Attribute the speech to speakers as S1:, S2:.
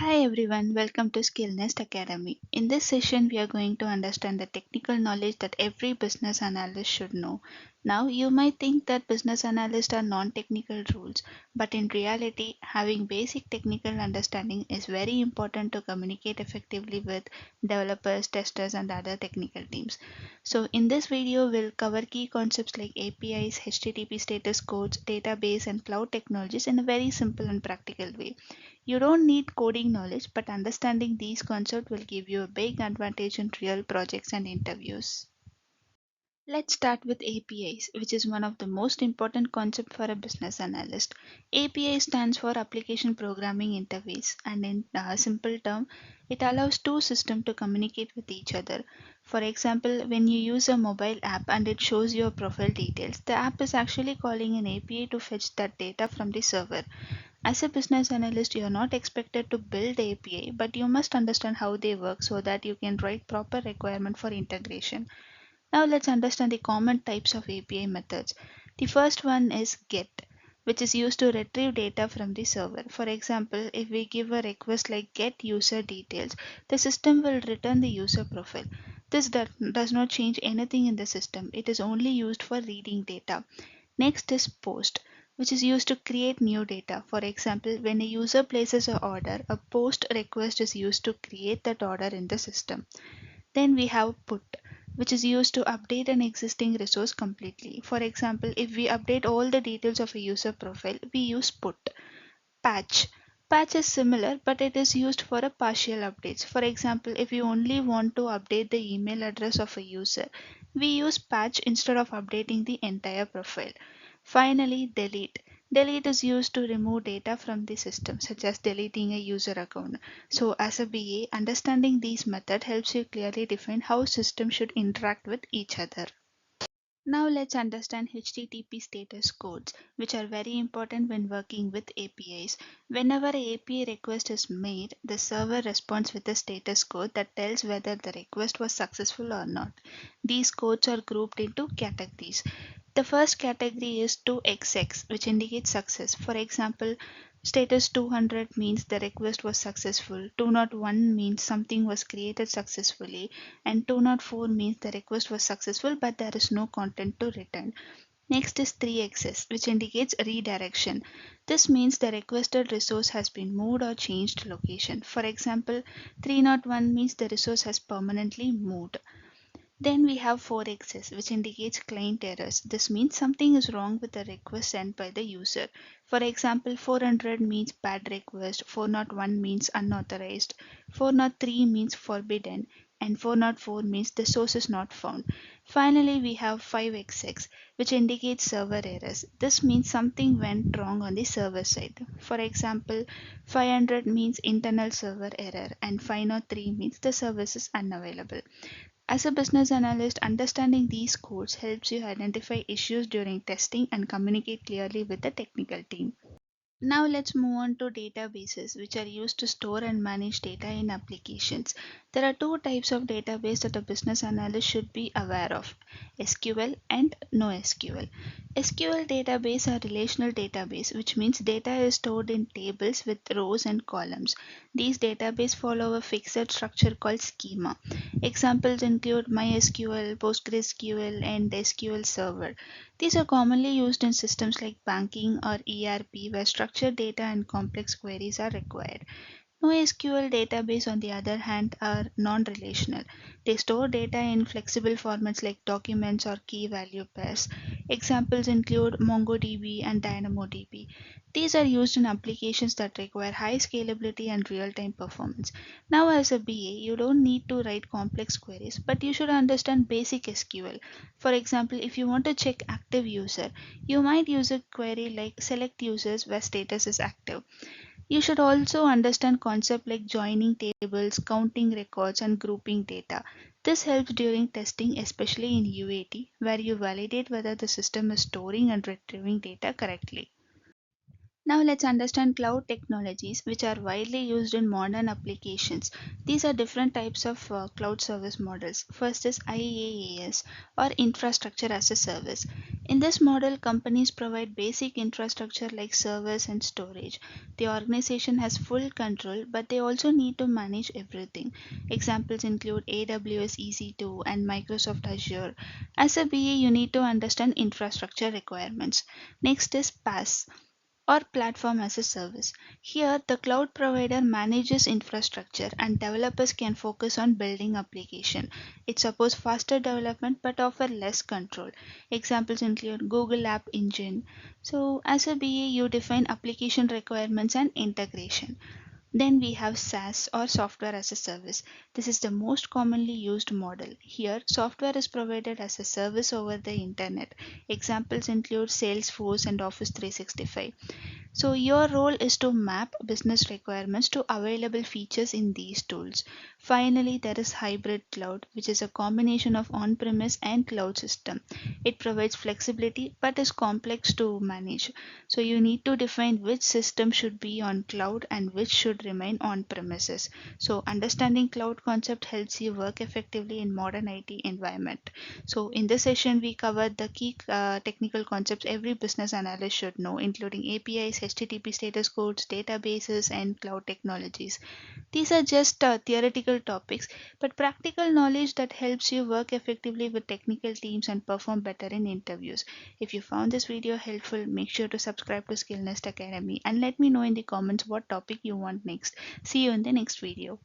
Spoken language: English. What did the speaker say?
S1: Hi everyone, welcome to SkillNest Academy. In this session, we are going to understand the technical knowledge that every business analyst should know. Now, you might think that business analysts are non-technical roles, but in reality, having basic technical understanding is very important to communicate effectively with developers, testers, and other technical teams. So, in this video, we'll cover key concepts like APIs, HTTP status codes, database, and cloud technologies in a very simple and practical way. You don't need coding knowledge, but understanding these concepts will give you a big advantage in real projects and interviews. Let's start with APIs, which is one of the most important concepts for a business analyst. API stands for Application Programming Interface, and in a simple term, it allows two systems to communicate with each other. For example, when you use a mobile app and it shows your profile details, the app is actually calling an API to fetch that data from the server. As a business analyst, you are not expected to build API, but you must understand how they work so that you can write proper requirement for integration. Now let's understand the common types of API methods. The first one is GET, which is used to retrieve data from the server. For example, if we give a request like get user details, the system will return the user profile. This does not change anything in the system. It is only used for reading data. Next is POST, which is used to create new data. For example, when a user places an order, a POST request is used to create that order in the system. Then we have PUT, which is used to update an existing resource completely. For example, if we update all the details of a user profile, we use PUT. Patch. Patch is similar, but it is used for a partial updates. For example, if you only want to update the email address of a user, we use patch instead of updating the entire profile. Finally, delete. Delete is used to remove data from the system, such as deleting a user account. So, as a BA, understanding these methods helps you clearly define how systems should interact with each other. Now let's understand HTTP status codes, which are very important when working with APIs. Whenever an API request is made, the server responds with a status code that tells whether the request was successful or not. These codes are grouped into categories. The first category is 2XX, which indicates success. For example, status 200 means the request was successful, 201 means something was created successfully, and 204 means the request was successful but there is no content to return. Next is 3xs, which indicates redirection. This means the requested resource has been moved or changed location. For example, 301 means the resource has permanently moved. Then we have 4xs, which indicates client errors. This means something is wrong with the request sent by the user. For example, 400 means bad request, 401 means unauthorized, 403 means forbidden, and 404 means the source is not found. Finally, we have 5xx, which indicates server errors. This means something went wrong on the server side. For example, 500 means internal server error, and 503 means the service is unavailable. As a business analyst, understanding these codes helps you identify issues during testing and communicate clearly with the technical team. Now let's move on to databases, which are used to store and manage data in applications. There are two types of database that a business analyst should be aware of: SQL and NoSQL. SQL database are relational database, which means data is stored in tables with rows and columns. These databases follow a fixed structure called schema. Examples include MySQL, PostgreSQL, and SQL Server. These are commonly used in systems like banking or ERP, where structured data and complex queries are required. NoSQL database, on the other hand, are non-relational. They store data in flexible formats like documents or key value pairs. Examples include MongoDB and DynamoDB. These are used in applications that require high scalability and real-time performance. Now, as a BA, you don't need to write complex queries, but you should understand basic SQL. For example, if you want to check active user, you might use a query like select users where status is active. You should also understand concepts like joining tables, counting records, and grouping data. This helps during testing, especially in UAT, where you validate whether the system is storing and retrieving data correctly. Now let's understand cloud technologies which are widely used in modern applications. These are different types of cloud service models. First is IaaS or infrastructure as a service. In this model, companies provide basic infrastructure like servers and storage. The organization has full control, but they also need to manage everything. Examples include AWS EC2 and Microsoft Azure. As a BA, you need to understand infrastructure requirements. Next is PaaS or platform as a service. Here, the cloud provider manages infrastructure and developers can focus on building application. It supports faster development but offer less control. Examples include Google App Engine. So, as a BA, you define application requirements and integration. Then we have SaaS or software as a service. This is the most commonly used model. Here, software is provided as a service over the internet. Examples include Salesforce and Office 365. So your role is to map business requirements to available features in these tools. Finally, there is hybrid cloud, which is a combination of on-premise and cloud system. It provides flexibility but is complex to manage. So you need to define which system should be on cloud and which should remain on premises. So understanding cloud concept helps you work effectively in modern IT environment. So in this session, we covered the key technical concepts every business analyst should know, including APIs, HTTP status codes, databases, and cloud technologies. These are just theoretical topics, but practical knowledge that helps you work effectively with technical teams and perform better in interviews. If you found this video helpful, make sure to subscribe to SkillNest Academy and let me know in the comments what topic you want next. See you in the next video.